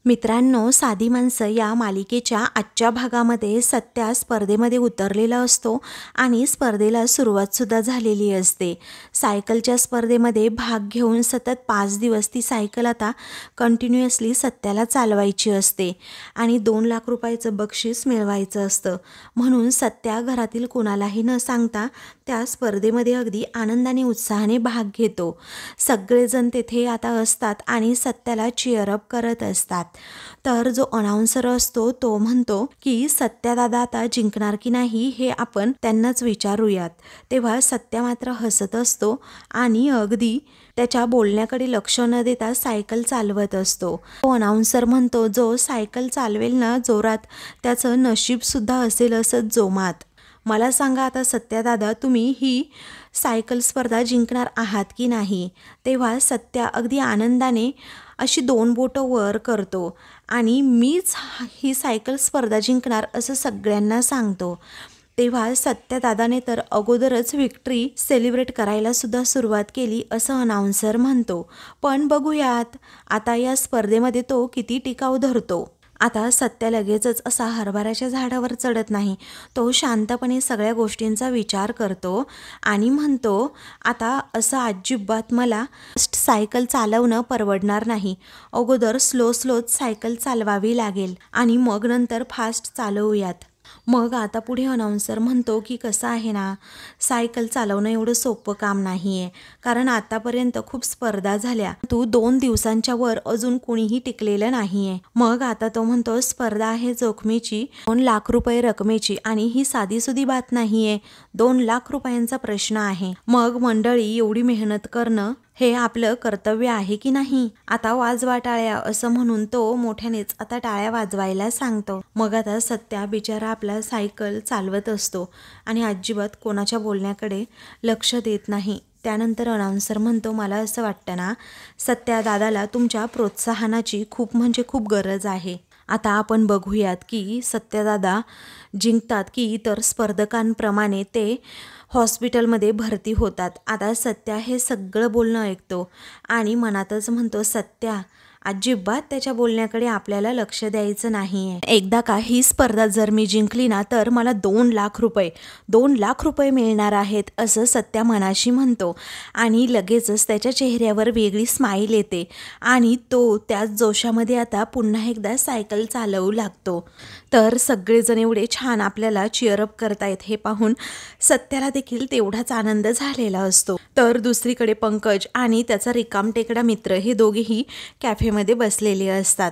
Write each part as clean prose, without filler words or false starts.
मित्रांनो, साधी माणसं या मालिकेच्या आजच्या भागामध्ये सत्या स्पर्धेमध्ये उतरलेला असतो आणि स्पर्धेला सुरुवातसुद्धा झालेली असते. सायकलच्या स्पर्धेमध्ये भाग घेऊन सतत 5 दिवस ती सायकल आता कंटिन्युअसली सत्याला चालवायची असते आणि 2 लाख रुपयाचं बक्षीस मिळवायचं असतं. म्हणून सत्या घरातील कुणालाही न सांगता त्या स्पर्धेमध्ये अगदी आनंदाने उत्साहाने भाग घेतो. सगळेजण तेथे आता असतात आणि सत्याला चीअरअप करत असतात. तर जो अनाउन्सर असतो तो म्हणतो की सत्या दादा आता जिंकणार की नाही हे आपण त्यांनाच विचारूयात. तेव्हा सत्या मात्र हसत असतो आणि अगदी त्याच्या बोलण्याकडे लक्ष न देता सायकल चालवत असतो. तो अनाउन्सर म्हणतो, जो सायकल चालवेल ना जोरात त्याचं नशीबसुद्धा असेल असं जोमात. मला सांगा आता सत्या दादा, तुम्ही ही सायकल स्पर्धा जिंकणार आहात की नाही. तेव्हा सत्या अगदी आनंदाने अशी 2 बोटं वर करतो आणि मीच ही सायकल स्पर्धा जिंकणार असं सगळ्यांना सांगतो. तेव्हा सत्या दादाने तर अगोदरच विक्ट्री सेलिब्रेट करायला सुद्धा सुरुवात केली असं अनाउन्सर म्हणतो. पण बघूयात आता या स्पर्धेमध्ये तो किती टिकाऊ धरतो. आता सत्या लगेचच असा हरभऱ्याच्या झाडावर चढत नाही. तो शांतपणे सगळ्या गोष्टींचा विचार करतो आणि म्हणतो, आता असं अजिबात मला सायकल चालवणं परवडणार नाही. अगोदर स्लोच सायकल चालवावी लागेल आणि मग नंतर फास्ट चालवूयात. मग आता पुढे अनाउन्सर म्हणतो की कसं आहे ना, सायकल चालवणं एवढं सोपं काम नाही आहे. कारण आतापर्यंत खूप स्पर्धा झाल्या, 2 दिवसांच्या वर अजून कोणीही टिकलेलं नाही आहे. मग आता तो म्हणतो, स्पर्धा आहे जोखमीची, 2 लाख रुपये रकमेची आणि ही साधीसुधी बात नाही आहे. 2 लाख रुपयांचा प्रश्न आहे. मग मंडळी, एवढी मेहनत करणं हे आपलं कर्तव्य आहे की नाही. आता वाजवा टाळ्या असं म्हणून तो मोठ्यानेच आता टाळ्या वाजवायला सांगतो. मग आता सत्या बिचारा आपला सायकल चालवत असतो आणि अजिबात कोणाच्या बोलण्याकडे लक्ष देत नाही. त्यानंतर अनाउन्सर म्हणतो, मला असं वाटतं ना सत्या दादाला तुमच्या प्रोत्साहनाची खूप म्हणजे खूप गरज आहे. आता आपण बघूयात की सत्यादादा जिंकतात की इतर स्पर्धकांप्रमाणे ते हॉस्पिटलमध्ये भरती होतात. आता सत्या हे सगळं बोलणं ऐकतो आणि मनातच म्हणतो, सत्या अजिबात त्याच्या बोलण्याकडे आपल्याला लक्ष द्यायचं नाही आहे. एकदा का ही स्पर्धा जर मी जिंकली ना तर मला 2 लाख रुपये मिळणार आहेत असं सत्या मनाशी म्हणतो आणि लगेचच त्याच्या चेहऱ्यावर वेगळी स्माईल येते आणि तो त्याच जोशामध्ये आता पुन्हा एकदा सायकल चालवू लागतो. तर सगळेजण एवढे छान आपल्याला चीअरअप करतायत हे पाहून सत्याला देखील तेवढाच आनंद झालेला असतो. तर दुसरीकडे पंकज आणि त्याचा रिकामटेकडा मित्र हे दोघेही कॅफेमध्ये बसलेले असतात.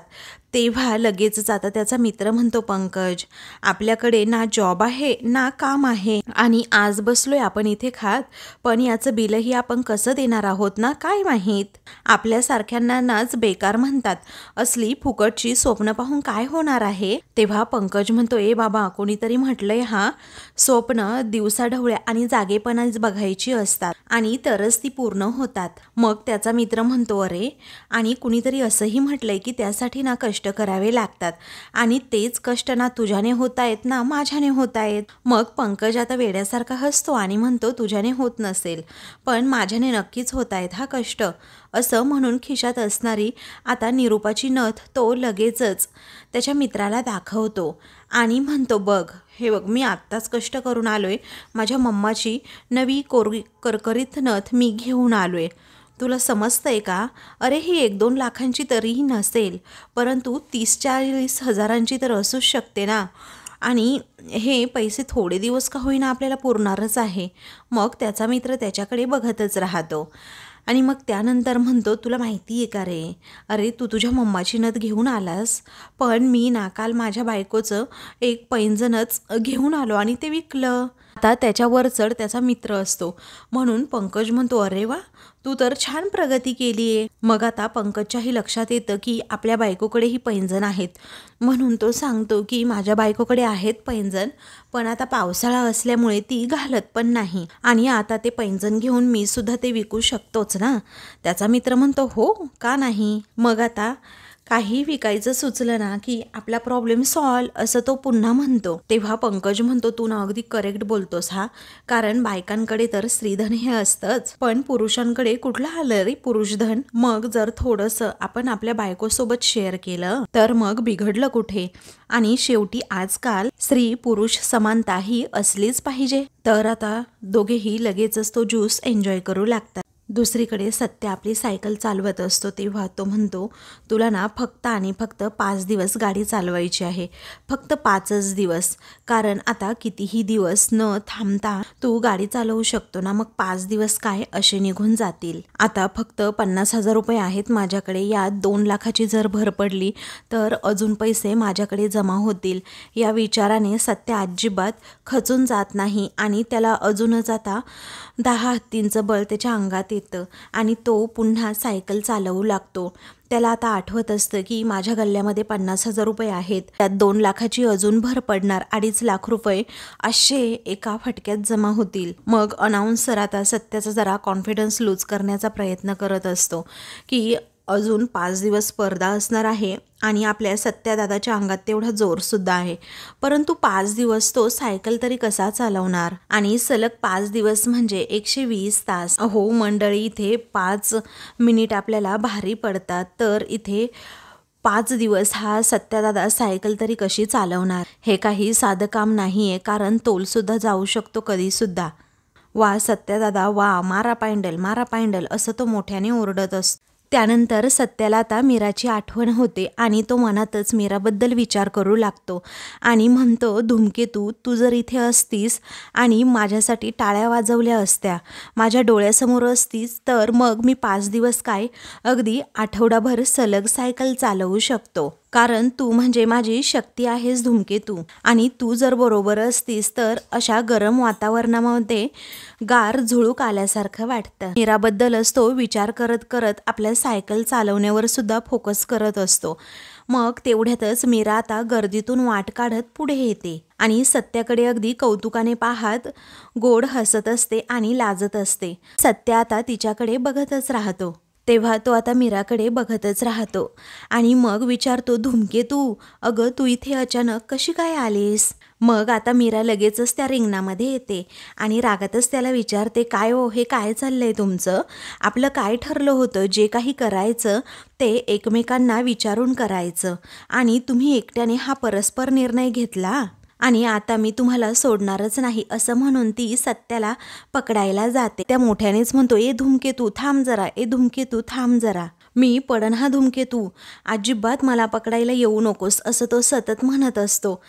तेव्हा लगेचच आता त्याचा मित्र म्हणतो, पंकज आपल्याकडे ना जॉब आहे ना काम आहे आणि आज बसलोय आपण इथे खात, पण याचं बिलही आपण कसं देणार आहोत ना काय माहीत. आपल्यासारख्यांना नाच बेकार म्हणतात. असली फुकटची स्वप्न पाहून काय होणार आहे. तेव्हा पंकज म्हणतो, ए बाबा, कोणीतरी म्हटलंय हा स्वप्न दिवसाढवळ्या आणि जागेपणाच बघायची असतात आणि तरच ती पूर्ण होतात. मग त्याचा मित्र म्हणतो, अरे आणि कुणीतरी असंही म्हटलंय की त्यासाठी ना कष्ट करावे लागतात आणि तेच कष्ट ना तुझ्याने होत आहेत ना माझ्याने होत आहेत. मग पंकज आता वेड्यासारखा हसतो आणि म्हणतो, तुझ्याने होत नसेल पण माझ्याने नक्कीच होत आहेत हा कष्ट. असं म्हणून खिशात असणारी आता निरूपाची नथ तो लगेचच त्याच्या मित्राला दाखवतो आणि म्हणतो, बघ हे बघ, मी आत्ताच कष्ट करून आलोय. माझ्या मम्माची नवी करकरीत नथ मी घेऊन आलोय. तुला समजतंय का. अरे ही 1-2 लाखांची तरीही नसेल, परंतु 30-40 हजारांची तर असूच शकते ना आणि हे पैसे थोडे दिवस का होईना आपल्याला पुरणारच आहे. मग त्याचा मित्र त्याच्याकडे बघतच राहतो आणि मग त्यानंतर म्हणतो, तुला माहिती आहे का रे, अरे तू तुझ्या मम्माची नथ घेऊन आलास, पण मी ना काल माझ्या बायकोचं एक पैंजणच घेऊन आलो आणि ते विकलं. आता त्याच्यावर चढ त्याचा मित्र असतो म्हणून पंकज म्हणतो, अरे वा, तू तर छान प्रगती केली आहे. मग आता पंकजच्याही लक्षात येतं की आपल्या बायकोकडे ही पैंजण आहेत. म्हणून तो सांगतो की माझ्या बायकोकडे आहेत पैंजण, पण आता पावसाळा असल्यामुळे ती घालत पण नाही आणि आता ते पैंजण घेऊन मी सुद्धा ते विकू शकतोच ना. त्याचा मित्र म्हणतो, हो का नाही. मग आता काही विकायचं सुचलं ना की आपला प्रॉब्लेम सॉल्व असं तो पुन्हा म्हणतो. तेव्हा पंकज म्हणतो, तू ना अगदी करेक्ट बोलतोस हा, कारण बायकांकडे तर स्त्रीधन हे असतंच, पण पुरुषांकडे कुठलं आलं रे पुरुषधन. मग जर थोडंसं आपण आपल्या बायकोसोबत शेअर केलं तर मग बिघडलं कुठे. आणि शेवटी आजकाल स्त्री पुरुष समानता ही असलीच पाहिजे. तर आता दोघेही लगेचच तो ज्यूस एन्जॉय करू लागतात. दुसरीकडे सत्य आपली सायकल चालवत असतो. तेव्हा तो म्हणतो, तुला ना फक्त आणि फक्त 5 दिवस गाडी चालवायची आहे, फक्त 5च दिवस. कारण आता कितीही दिवस न थांबता तू गाडी चालवू शकतो ना. मग 5 दिवस काय असे निघून जातील. आता फक्त 50,000 रुपये आहेत माझ्याकडे. यात 2 लाखाची जर भर पडली तर अजून पैसे माझ्याकडे जमा होतील. या विचाराने सत्य अजिबात खचून जात नाही आणि त्याला अजूनच आता 10 हत्तींचं बळ त्याच्या अंगात येतं आणि तो पुन्हा सायकल चालवू लागतो. त्याला आता आठवत असतं की माझ्या गल्ल्यामध्ये 50,000 रुपये आहेत, त्यात 2 लाखाची अजून भर पडणार, 2.5 लाख रुपये असे एका फटक्यात जमा होतील. मग अनाउन्सर आता सत्याचा जरा कॉन्फिडन्स लूज करण्याचा प्रयत्न करत असतो की अजून 5 दिवस स्पर्धा असणार आहे आणि आपल्या सत्यादादाच्या अंगात तेवढा जोरसुद्धा आहे. परंतु 5 दिवस तो सायकल तरी कसा चालवणार. आणि सलग 5 दिवस म्हणजे 120 तास. अहो मंडळी, इथे 5 मिनिट आपल्याला भारी पडतात, तर इथे 5 दिवस हा सत्यादादा सायकल तरी कशी चालवणार. हे काही साधं काम नाही आहे, कारण तोलसुद्धा जाऊ शकतो कधीसुद्धा. वा सत्यादादा वा, मारा पायंडल असं तो मोठ्याने ओरडत असतो. त्यानंतर सत्याला आता मीराची आठवण होते आणि तो मनातच मीराबद्दल विचार करू लागतो आणि म्हणतो, धूमकेतू, तू जर इथे असतीस आणि माझ्यासाठी टाळ्या वाजवल्या असत्या, माझ्या डोळ्यासमोर असतीस, तर मग मी 5 दिवस काय, अगदी आठवडाभर सलग सायकल चालवू शकतो. कारण तू म्हणजे माझी शक्ती आहेस धूमकेतू. आणि तू जर बरोबर असतीस तर अशा गरम वातावरणामध्ये गार झुळूक आल्यासारखं वाटतं. मीराबद्दलच तो विचार करत करत आपल्या सायकल चालवण्यावर सुद्धा फोकस करत असतो. मग तेवढ्यातच मीरा आता गर्दीतून वाट काढत पुढे येते आणि सत्याकडे अगदी कौतुकाने पाहत गोड हसत असते आणि लाजत असते. सत्या आता तिच्याकडे बघतच राहतो. तेव्हा तो आता मीराकडे बघतच राहतो आणि मग विचारतो, धूमकेतू, अगं तू इथे अचानक कशी काय आलीस. मग आता मीरा लगेचच त्या रिंगणामध्ये येते आणि रागातच त्याला विचारते, काय हो, हे काय चाललंय तुमचं. आपलं काय ठरलं होतं, जे काही करायचं ते एकमेकांना विचारून करायचं आणि तुम्ही एकट्याने हा परस्पर निर्णय घेतला आणि आता मी तुम्हाला सोडणारच नाही, असं म्हणून ती सत्याला पकडायला जाते. त्या मोठ्यानेच म्हणतो, ए धूमकेतू थांब जरा, ए धूमकेतू थांब जरा, मी पडन हा धूमकेतू, अजिबात मला पकडायला येऊ नकोस, असं तो सतत म्हणत असतो.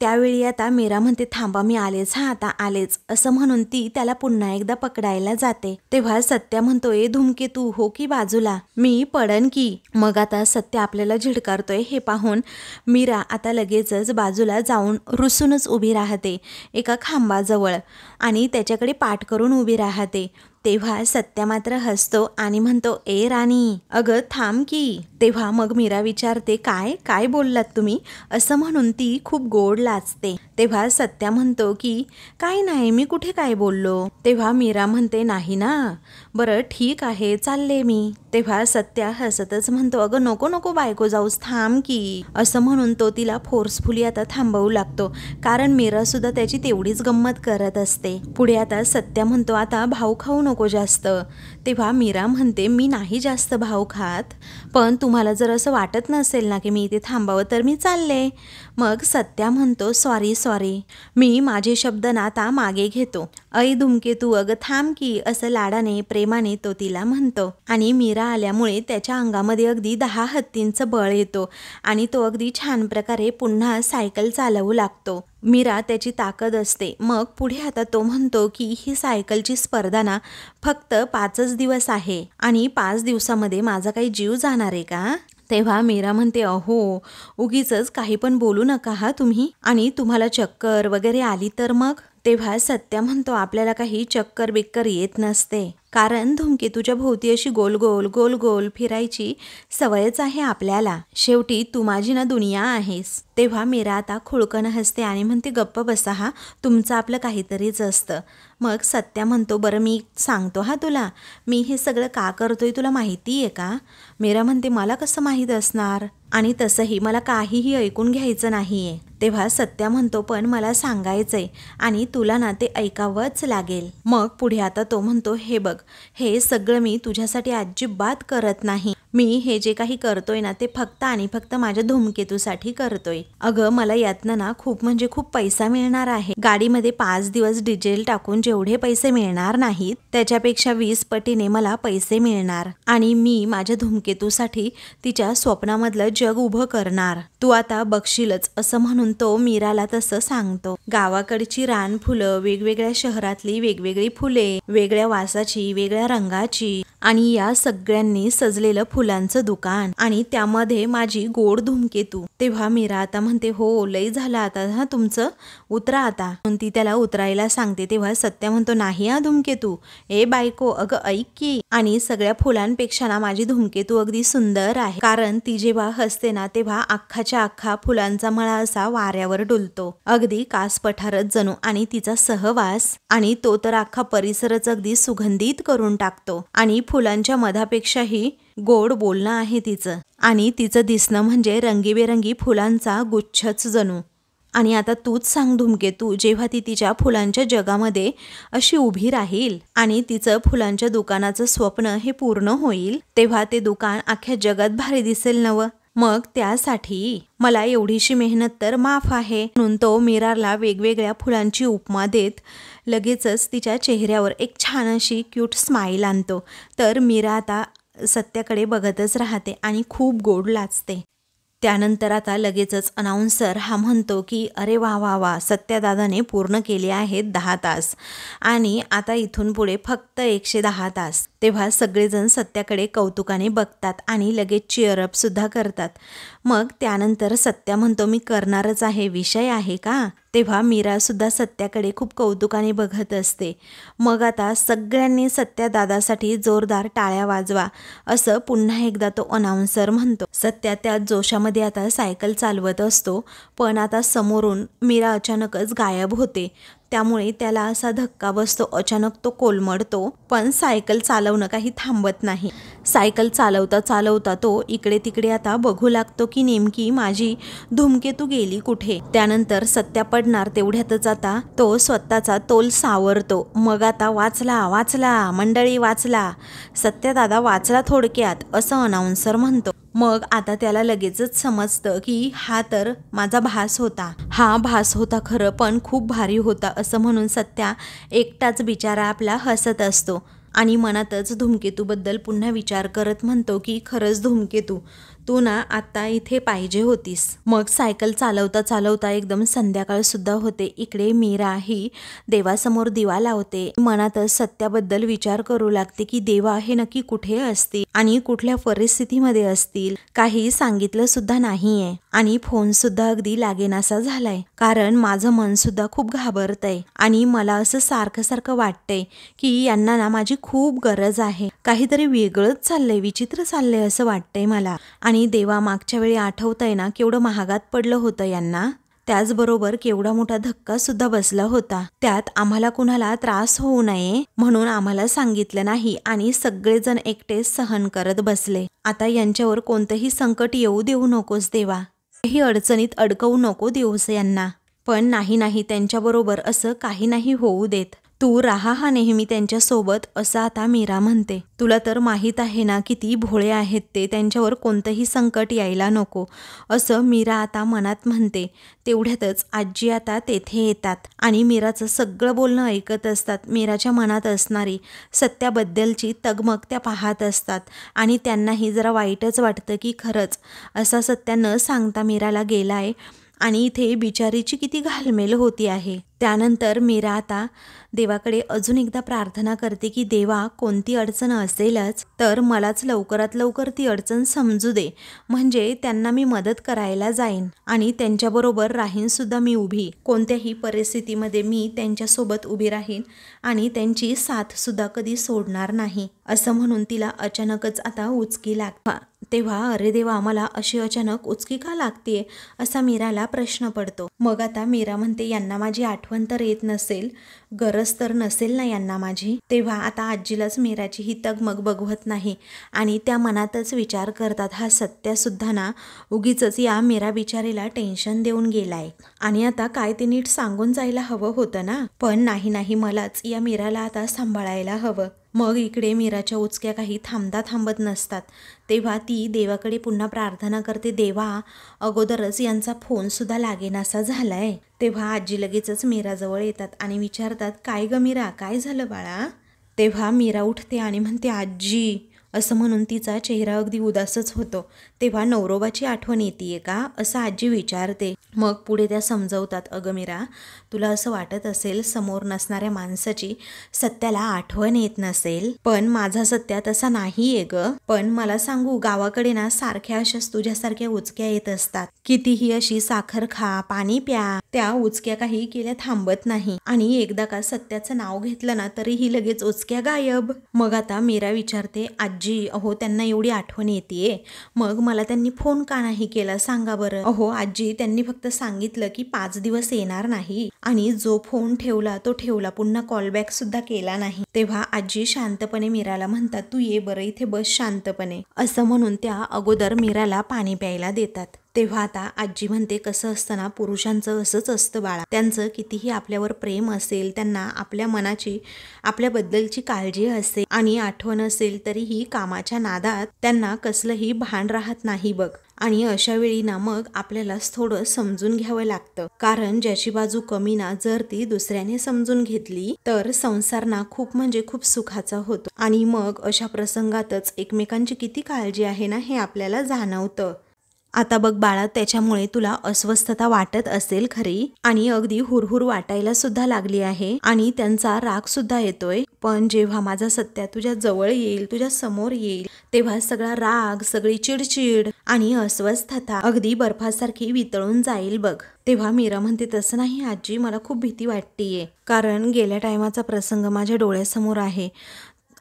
त्यावेळी आता मीरा म्हणते, थांबा मी आलेच, आता आलेच, असं म्हणून ती त्याला पुन्हा एकदा पकडायला जाते. तेव्हा सत्या म्हणतो, ए धूमकेतू हो की बाजूला, मी पडन की. मग आता सत्या आपल्याला झिडकारतोय हे पाहून मीरा आता लगेचच बाजूला जाऊन रुसूनच उभी राहते एका खांबाजवळ आणि त्याच्याकडे पाठ करून उभी राहते. तेव्हा सत्या मात्र हसतो आणि म्हणतो, ए राणी, अगं थांब की. तेव्हा मग मीरा विचारते, काय काय बोललात तुम्ही, असं म्हणून ती खूप गोड लाजते. तेव्हा सत्या म्हणतो की काय नाही, मी कुठे काय बोललो. तेव्हा मीरा म्हणते, नाही ना, बरं ठीक आहे, चालले मी. तेव्हा सत्या हसतच म्हणतो, अगं नको नको बायको जाऊस, थांब की. असं म्हणून तो तिला फोर्सफुली आता थांबवू लागतो, कारण मीरा सुद्धा त्याची तेवढीच गंमत करत असते. पुढे आता सत्या म्हणतो, आता भाव खाऊ नको जास्त. तेव्हा मीरा म्हणते, मी नाही जास्त भाव खात, पण तुम्हाला जर असं वाटत नसेल ना की मी इथे थांबावं तर मी चालले. मग सत्या म्हणतो, सॉरी, मी माझे शब्द ना आता मागे घेतो. ऐ धूमकेतू, अगं थांब की, असं लाडाने प्रेमाने तो तिला म्हणतो. आणि मीरा आल्यामुळे त्याच्या अंगामध्ये अगदी 10 हत्तींचं बळ येतो आणि तो अगदी छान प्रकारे पुन्हा सायकल चालवू लागतो. मीरा त्याची ताकद असते. मग पुढे आता तो म्हणतो की ही सायकलची स्पर्धा ना फक्त 5च दिवस आहे आणि 5 दिवसामध्ये माझा काही जीव जाणार आहे का. तेव्हा मीरा म्हणते, अहो उगीच काही पण बोलू नका हा तुम्ही, आणि तुम्हाला चक्कर वगैरे आली तर मग. तेव्हा सत्या म्हणतो आपल्याला काही चक्कर बिक्कर येत नसते, कारण धूमकेतूच्या भोवती अशी गोल गोल गोल गोल फिरायची सवयच आहे आपल्याला. शेवटी तू माझी ना दुनिया आहेस. तेव्हा मीरा आता खुळकन हसते आणि म्हणते गप्प बसा हा, तुमचं आपलं काहीतरीच असतं. मग सत्या म्हणतो बरं मी सांगतो हा तुला, मी हे सगळं का करतोय तुला माहिती आहे का? मीरा म्हणते मला कसं माहीत असणार, आणि तसंही मला काहीही ऐकून घ्यायचं नाहीये. तेव्हा सत्या म्हणतो पण मला सांगायचंय आणि तुला ना ते ऐकावंच लागेल. मग पुढे आता तो म्हणतो हे बघ, हे सगळं मी तुझ्यासाठी अजिबात करत नाही. मी हे जे काही करतोय ना ते फक्त आणि फक्त माझ्या धूमकेतूसाठी करतोय. अगं मला यातनं ना खूप म्हणजे खूप पैसा मिळणार आहे. गाडीमध्ये 5 दिवस डिझेल टाकून जेवढे पैसे मिळणार नाहीत त्याच्यापेक्षा 20 पटीने मला पैसे मिळणार, आणि मी माझ्या धूमकेतूसाठी तिच्या स्वप्नामधलं जग उभं करणार. तू आता बघशीलच, असं म्हणून तो मीराला तसं सांगतो. गावाकडची रानफुलं, वेगवेगळ्या शहरातली वेगवेगळी फुले, वेगळ्या वासाची, वेगळ्या रंगाची, आणि या सगळ्यांनी सजलेलं फुलांचं दुकान, आणि त्यामध्ये माझी गोड धूमकेतू. तेव्हा मीरा आता म्हणते हो लई झालं आता हा तुमचं, उतरा आता. ती त्याला उतरायला सांगते. तेव्हा सत्या म्हणतो नाही हा धूमकेतू, ए बायको अगं ऐक की, आणि सगळ्या फुलांपेक्षा ना माझी धूमकेतू अगदी सुंदर आहे, कारण ती जेव्हा हसते ना तेव्हा अख्खाच्या अख्खा फुलांचा मळा असा वाऱ्यावर डुलतो, अगदी कास पठारच जणू, आणि तिचा सहवास, आणि तो तर अख्खा परिसरच अगदी सुगंधित करून टाकतो. आणि फुलांच्या मधापेक्षाही गोड बोलणं आहे तिचं, आणि तिचं दिसणं म्हणजे रंगीबेरंगी फुलांचा गुच्छच जणू. आणि आता तूच सांग धूमकेतू, जेव्हा ती तिच्या फुलांच्या जगामध्ये अशी उभी राहील आणि तिचं फुलांच्या दुकानाचं स्वप्न हे पूर्ण होईल, तेव्हा ते दुकान अख्ख्या जगात भारी दिसेल नवं. मग त्यासाठी मला एवढीशी मेहनत तर माफ आहे. म्हणून तो मीराला वेगवेगळ्या फुलांची उपमा देत लगेचच तिच्या चेहऱ्यावर एक छान अशी क्यूट स्माईल आणतो. तर मीरा आता सत्याकडे बघतच राहते आणि खूप गोड लाजते. त्यानंतर आता लगेचच अनाउन्सर हा म्हणतो की अरे वा वा वा, सत्यादादाने पूर्ण केले आहेत 10 तास, आणि आता इथून पुढे फक्त 110 तास. तेव्हा सगळेजण सत्याकडे कौतुकाने बघतात आणि लगेच चीअरअप सुद्धा करतात. मग त्यानंतर सत्या म्हणतो मी करणारच आहे, विषय आहे का? तेव्हा मीरा सुद्धा सत्याकडे खूप कौतुकाने बघत असते. मग आता सगळ्यांनी सत्या दादासाठी जोरदार टाळ्या वाजवा, असं पुन्हा एकदा तो अनाउन्सर म्हणतो. सत्या त्या जोशामध्ये आता सायकल चालवत असतो, पण आता समोरून मीरा अचानकच गायब होते. त्यामुळे त्याला असा धक्का बसतो, अचानक तो कोलमडतो. पण सायकल चालवणं काही थांबत नाही. सायकल चालवता चालवता तो इकडे तिकडे आता बघू लागतो की नेमकी माझी धूमकेतू गेली कुठे. त्यानंतर सत्या पडणार तेवढ्यातच आता तो स्वतःचा तोल सावरतो. मग आता वाचला वाचला मंडळी, वाचला, सत्यादादा वाचला थोडक्यात, असं अनाउन्सर म्हणतो. मग आता त्याला लगेचच समजतं की हा तर माझा भास होता, हा भास होता खरं, पण खूप भारी होता, असं म्हणून सत्या एकटाच बिचारा आपला हसत असतो. आणि मनातच धूमकेतूबद्दल पुन्हा विचार करत म्हणतो की खरंच धूमकेतू, तू ना आता इथे पाहिजे होतीस. मग सायकल चालवता चालवता एकदम संध्याकाळ सुद्धा होते. इकडे मीरा ही देवासमोर दिवा लावते. मनातच सत्याबद्दल विचार करू लागते की देवा हे नक्की कुठे असतील आणि कुठल्या परिस्थितीमध्ये असतील, काही सांगितलं सुद्धा नाहीये, आणि फोन सुद्धा अगदी लागेनासा झालाय, कारण माझं मन सुद्धा खूप घाबरतंय, आणि मला असं सारखं सारखं वाटतंय की यांना ना माझी खूप गरज आहे. काहीतरी वेगळंच चाललंय, विचित्र चाललंय असं वाटतंय मला. आणि देवा मागच्या वेळी आठवतंय ना केवढं महागात पडलं होतं यांना, त्याचबरोबर केवढा मोठा धक्का सुद्धा बसला होता. त्यात आम्हाला कुणाला त्रास होऊ नये म्हणून आम्हाला सांगितलं नाही, आणि सगळेजण एकटेच सहन करत बसले. आता यांच्यावर कोणतंही संकट येऊ देऊ नकोस देवा, काही अडचणीत अडकवू नको देऊस यांना. पण नाही, त्यांच्याबरोबर असं काही नाही होऊ देत, तू राहा हा नेहमी त्यांच्यासोबत, असं आता मीरा म्हणते. तुला तर माहीत आहे ना किती भोळे आहेत ते, त्यांच्यावर कोणतंही संकट यायला नको, असं मीरा आता मनात म्हणते. तेवढ्यातच आजी आता तेथे येतात आणि मीराचं सगळं बोलणं ऐकत असतात. मीराच्या मनात असणारी सत्याबद्दलची तगमग त्या पाहत असतात, आणि त्यांनाही जरा वाईटच वाटतं की खरंच असा सत्या न सांगता मीराला गेलाय, आणि इथे बिचारीची किती घालमेल होती आहे. त्यानंतर मीरा आता देवाकडे अजून एकदा प्रार्थना करते की देवा, कोणती अडचण असेलच तर मलाच लवकरात लवकर ती अडचण समजू दे, म्हणजे त्यांना मी मदत करायला जाईन आणि त्यांच्याबरोबर राहीन सुद्धा मी उभी. कोणत्याही परिस्थितीमध्ये मी त्यांच्यासोबत उभी राहीन आणि त्यांची साथ सुद्धा कधी सोडणार नाही, असं म्हणून तिला अचानकच आता उचकी लागते. तेव्हा अरे देवा, मला अशी अचानक उचकी का लागतेय असा मीराला प्रश्न पडतो. मग आता मीरा म्हणते, यांना माझी आठवण तर येत नसेल, गरज तर नसेल ना यांना माझी. तेव्हा आता आजीलाच मीराची ही तगमग बघवत नाही आणि त्या मनातच विचार करतात, हा सत्या सुद्धा ना उगीच या मीरा बिचारीला टेन्शन देऊन गेलाय आणि आता काय ते नीट सांगून जायला हवं होतं ना, पण नाही मलाच या मीराला आता सांभाळायला हवं. मग इकडे मीराच्या उचक्या काही थांबत नसतात. तेव्हा ती देवाकडे पुन्हा प्रार्थना करते, देवा, अगोदरच यांचा फोन सुद्धा लागेनासा झालाय. तेव्हा आजी लगेचच मीराजवळ येतात आणि विचारतात, काय ग मीरा, काय झालं बाळा? तेव्हा मीरा उठते आणि म्हणते, आजी, असं म्हणून तिचा चेहरा अगदी उदासच होतो. तेव्हा नवरोबाची आठवण येते का असं आजी विचारते. मग पुढे त्या समजवतात, अगं मीरा, तुला असं वाटत असेल समोर नसणाऱ्या माणसाची सत्याला आठवण येत नसेल, पण माझा सत्या तसा नाहीये ग. पण मला सांगू, गावाकडे ना सारख्या अशाच तुझ्यासारख्या उचक्या येत असतात. कितीही अशी साखर खा, पाणी प्या, त्या उचक्या काही केल्या थांबत नाही आणि एकदा का सत्याचं नाव घेतलं ना तरीही लगेच उचक्या गायब. मग आता मीरा विचारते, आजी, अहो त्यांना एवढी आठवण येते, मग मला त्यांनी फोन का नाही केला सांगा बरं. अहो आजी, त्यांनी फक्त सांगितलं की 5 दिवस येणार नाही आणि जो फोन ठेवला तो ठेवला, पुन्हा कॉलबॅक सुद्धा केला नाही. तेव्हा आजी शांतपणे मीराला म्हणतात, तू ये बरं इथे बस शांतपणे, असं म्हणून त्या अगोदर मीराला पाणी प्यायला देतात. तेव्हा आता आजी म्हणते, कसं असतं ना, पुरुषांचं असंच असतं बाळा, त्यांचं कितीही आपल्यावर प्रेम असेल, त्यांना आपल्या मनाची, आपल्याबद्दलची काळजी असेल आणि आठवण असेल तरीही कामाच्या नादात त्यांना कसलंही भान राहत नाही बघ. आणि अशा वेळी ना मग आपल्यालाच थोडं समजून घ्यावं लागतं, कारण ज्याची बाजू कमी ना जर ती दुसऱ्याने समजून घेतली तर संसार ना खूप म्हणजे खूप सुखाचा होतो आणि मग अशा प्रसंगातच एकमेकांची किती काळजी आहे ना हे आपल्याला जाणवतं. आता बघ बाळा, त्याच्यामुळे तुला अस्वस्थता वाटत असेल खरी आणि अगदी हुरहुर वाटायला सुद्धा लागली आहे आणि त्यांचा राग सुद्धा येतोय, पण जेव्हा माझा सत्या तुझ्या जवळ येईल, तुझ्या समोर येईल, तेव्हा सगळा राग, सगळी चिडचिड आणि अस्वस्थता अगदी बर्फासारखी वितळून जाईल बघ. तेव्हा मीरा म्हणते, तसं नाही आजी, मला खूप भीती वाटतेय, कारण गेल्या टायमाचा प्रसंग माझ्या डोळ्यासमोर आहे.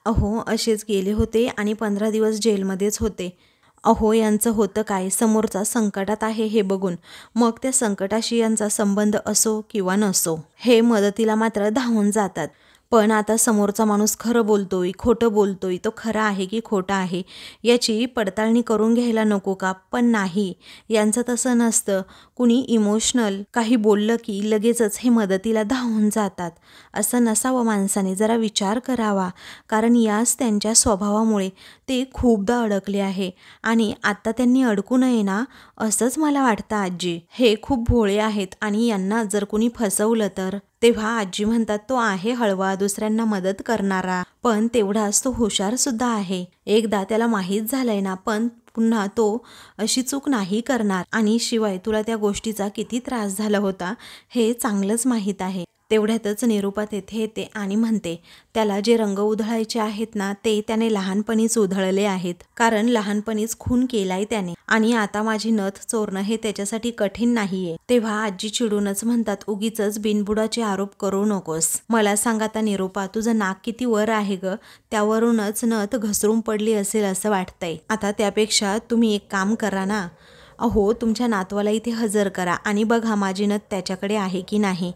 अहो असेच गेले होते आणि 15 दिवस जेलमध्येच होते. अहो यांचं होतं काय, समोरचा संकटात आहे हे बघून मग त्या संकटाशी यांचा संबंध असो किंवा नसो, हे मदतीला मात्र धावून जातात. पण आता समोरचा माणूस खरं बोलतोय, खोटं बोलतोय, तो खरा आहे की खोटा आहे याची पडताळणी करून घ्यायला नको का? पण नाही, यांचं तसं नसतं. कुणी इमोशनल काही बोललं की लगेचच हे मदतीला धावून जातात. असं नसावं, माणसाने जरा विचार करावा, कारण याच त्यांच्या स्वभावामुळे ते खूपदा अडकले आहे आणि आता त्यांनी अडकू नये ना असंच मला वाटतं आजी. हे खूप भोळे आहेत आणि यांना जर कुणी फसवलं तर. तेव्हा आजी म्हणतात, तो आहे हळवा, दुसऱ्यांना मदत करणारा, पण तेवढाच तो हुशार सुद्धा आहे. एकदा त्याला माहीत झालंय ना, पण पुन्हा तो अशी चूक नाही करणार आणि शिवाय तुला त्या गोष्टीचा किती त्रास झाला होता हे चांगलंच माहीत आहे. तेवढ्यातच निरूपा तेथे येते आणि म्हणते, त्याला जे रंग उधळायचे आहेत ना ते त्याने लहानपणीच उधळले आहेत, कारण लहानपणीच खून केलाय त्याने आणि आता माझी नथ चोरणं हे त्याच्यासाठी कठीण नाहीये. तेव्हा आजी चिडूनच म्हणतात, उगीच बिनबुडाचे आरोप करू नकोस. मला सांग आता निरूपा, तुझं नाक किती वर आहे ग, त्यावरूनच नथ घसरून पडली असेल असं वाटतंय. आता त्यापेक्षा तुम्ही एक काम करा ना, अहो तुमच्या नातवाला इथे हजर करा आणि बघा माझी नथ त्याच्याकडे आहे की नाही.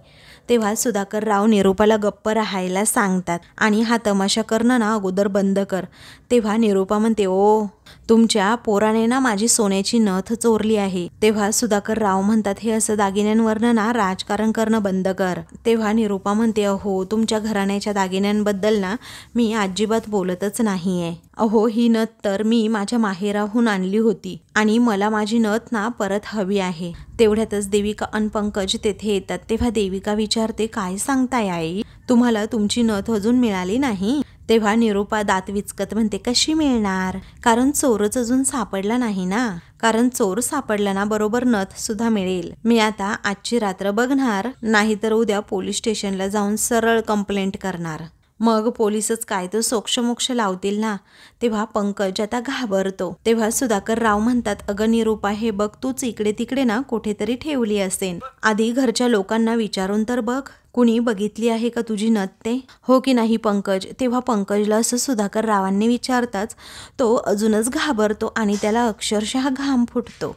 तेव्हा सुधाकरराव निरूपाला गप्प राहायला सांगतात आणि हा तमाशा करणं ना अगोदर बंद कर. तेव्हा निरूपा म्हणते, ओ तुमच्या पोराने ना माझी सोन्याची नथ चोरली आहे. तेव्हा सुधाकरराव म्हणतात, हे असं दागिन्यांवरनं ना राजकारण करणं बंद कर. तेव्हा निरूपा म्हणते, अहो तुमच्या घराण्याच्या दागिन्यांबद्दल ना मी अजिबात बोलतच नाहीये. अहो ही नथ तर मी माझ्या माहेराहून आणली होती आणि मला माझी नथ ना परत हवी आहे. तेवढ्यातच देविका अन पंकज तेथे येतात. तेव्हा देविका विचारते, काय सांगताय आई, तुम्हाला तुमची नथ अजून मिळाली नाही? तेव्हा निरूपा दात विचकत म्हणते, कशी मिळणार, कारण चोरच अजून सापडला नाही ना. कारण चोर सापडला ना बरोबर नथ सुद्धा मिळेल. मी आता आजची रात्र बघणार, नाहीतर उद्या पोलीस स्टेशनला जाऊन सरळ कंप्लेंट करणार. मग पोलीसच काय तो सोक्षमोक्ष लावतील ना. तेव्हा पंकज आता घाबरतो. तेव्हा सुधाकर राव म्हणतात, अगं निरूपा, हे बघ, तूच इकडे तिकडे ना कुठेतरी ठेवली असेल. आधी घरच्या लोकांना विचारून तर बघ, कुणी बघितली आहे का तुझी नथ ते? हो की नाही पंकज? तेव्हा पंकजला असं सुधाकर रावांनी विचारताच तो अजूनच घाबरतो आणि त्याला अक्षरशः घाम फुटतो.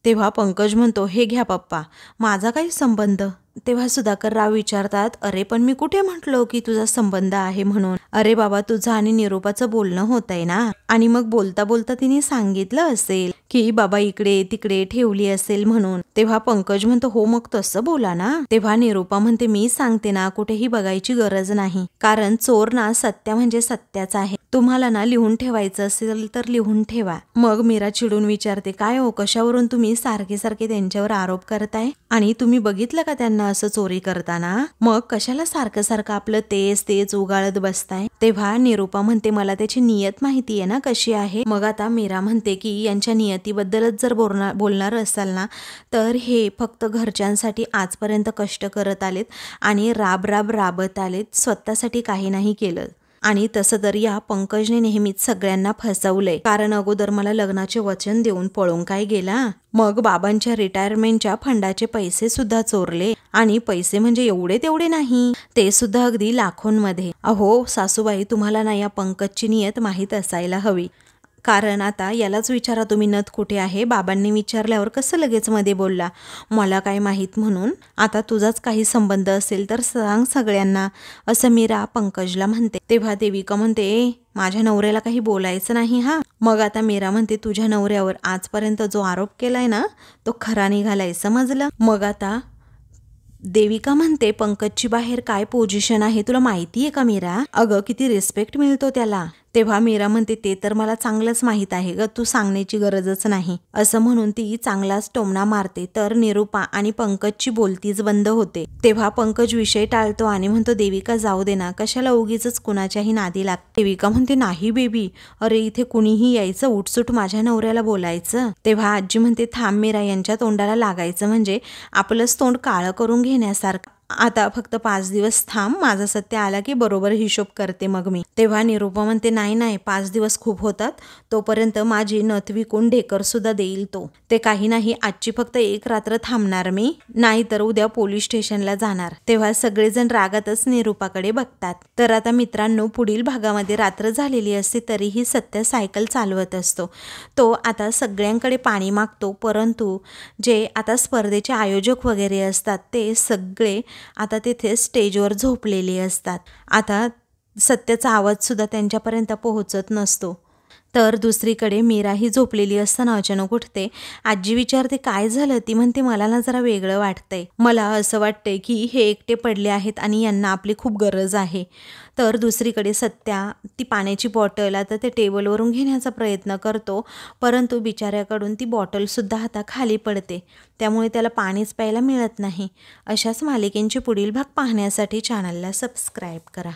तेव्हा पंकज म्हणतो, हे घ्या पप्पा, माझा काही संबंध? तेव्हा सुधाकर राव विचारतात, अरे पण मी कुठे म्हटलो की तुझा संबंध आहे म्हणून? अरे बाबा, तुझं आणि निरूपाचं बोलणं होत आहे ना, आणि मग बोलता बोलता तिने सांगितलं असेल की बाबा इकडे तिकडे ठेवली असेल म्हणून. तेव्हा पंकज म्हणतो, हो मग तसं बोला ना. तेव्हा निरूपा म्हणते, मी सांगते ना, कुठेही बघायची गरज नाही, कारण चोर ना सत्या म्हणजे सत्याचा आहे. तुम्हाला ना लिहून ठेवायचं असेल तर लिहून ठेवा. मग मीरा चिडून विचारते, काय हो, कशावरून तुम्ही सारखे सारखे त्यांच्यावर आरोप करताय? आणि तुम्ही बघितलं का त्यांना असं चोरी करताना? मग कशाला सारखं सारखं आपलं तेच उगाळत बसताय? तेव्हा निरूपा म्हणते, मला त्याची नियत माहिती आहे ना कशी आहे. मग आता मीरा म्हणते की यांच्या नियतीबद्दलच जर बोलणार असाल ना, तर हे फक्त घरच्यांसाठी आजपर्यंत कष्ट करत आलेत आणि राबत आलेत, स्वतःसाठी काही नाही केलं. आणि तसं तर या पंकजने नेहमीच सगळ्यांना फसवलंय, कारण अगोदर मला लग्नाचे वचन देऊन पळून काय गेला, मग बाबांच्या रिटायरमेंटच्या फंडाचे पैसे सुद्धा चोरले, आणि पैसे म्हणजे एवढे तेवढे नाही, ते सुद्धा अगदी लाखोंमध्ये. अहो सासूबाई, तुम्हाला ना या पंकजची नियत माहीत असायला हवी. कारण आता यालाच विचारा तुम्ही, नथ कुठे आहे? बाबांनी विचारल्यावर कसं लगेच मध्ये बोलला, मला काय माहीत म्हणून? आता तुझाच काही संबंध असेल तर सांग सगळ्यांना, असं मीरा पंकजला म्हणते. तेव्हा देविका म्हणते, माझ्या नवऱ्याला काही बोलायचं नाही हा. मग आता मीरा म्हणते, तुझ्या नवऱ्यावर आजपर्यंत जो आरोप केलाय ना, तो खरा निघालाय, समजलं? मग आता देविका म्हणते, पंकजची बाहेर काय पोझिशन आहे तुला माहिती आहे का मीरा? अगं किती रिस्पेक्ट मिळतो त्याला. तेव्हा मीरा म्हणते, ते तर मला चांगलंच माहीत आहे ग, तू सांगण्याची गरजच नाही, असं म्हणून ती चांगलाच टोमणा मारते. तर निरूपा आणि पंकजची बोलतीच बंद होते. तेव्हा पंकज विषय टाळतो आणि म्हणतो, देविका जाऊ दे ना, कशाला उगीच कुणाच्याही नादी लागते. देविका म्हणते, नाही बेबी, अरे इथे कुणीही यायचं, उठसूट माझ्या नवऱ्याला बोलायचं. तेव्हा आजी म्हणते, थांब मीरा, यांच्या तोंडाला लागायचं म्हणजे आपलंच तोंड काळं करून घेण्यासारखं. आता फक्त 5 दिवस थांब, माझा सत्य आला की बरोबर हिशोब करते मग मी. तेव्हा निरूपा म्हणते, नाही 5 दिवस खूप होतात, तोपर्यंत माझी नथ विकून ढेकर सुद्धा देईल तो. ते काही नाही, आजची फक्त 1 रात्र थांबणार मी, नाही तर उद्या पोलीस स्टेशनला जाणार. तेव्हा सगळेजण रागातच निरूपाकडे बघतात. तर आता मित्रांनो, पुढील भागामध्ये रात्र झालेली असते तरीही सत्य सायकल चालवत असतो. तो आता सगळ्यांकडे पाणी मागतो, परंतु जे आता स्पर्धेचे आयोजक वगैरे असतात ते सगळे आता तिथे स्टेजवर झोपलेले असतात. आता सत्याचा आवाज सुद्धा त्यांच्यापर्यंत पोहोचत नसतो. तर दुसरीकडे मीरा ही झोपलेली असताना अचानक उठते. आजी विचारते, काय झालं? ती म्हणते, मला ना जरा वेगळं वाटतंय, मला असं वाटतंय की हे एकटे पडले आहेत आणि यांना आपली खूप गरज आहे. तर दुसरीकडे सत्या ती पाण्याची बॉटल आता त्या टेबलवरून घेण्याचा प्रयत्न करतो, परंतु बिचाऱ्याकडून ती बॉटलसुद्धा आता खाली पडते, त्यामुळे त्याला पाणीच प्यायला मिळत नाही. अशाच मालिकेंचे पुढील भाग पाहण्यासाठी चॅनलला सबस्क्राईब करा.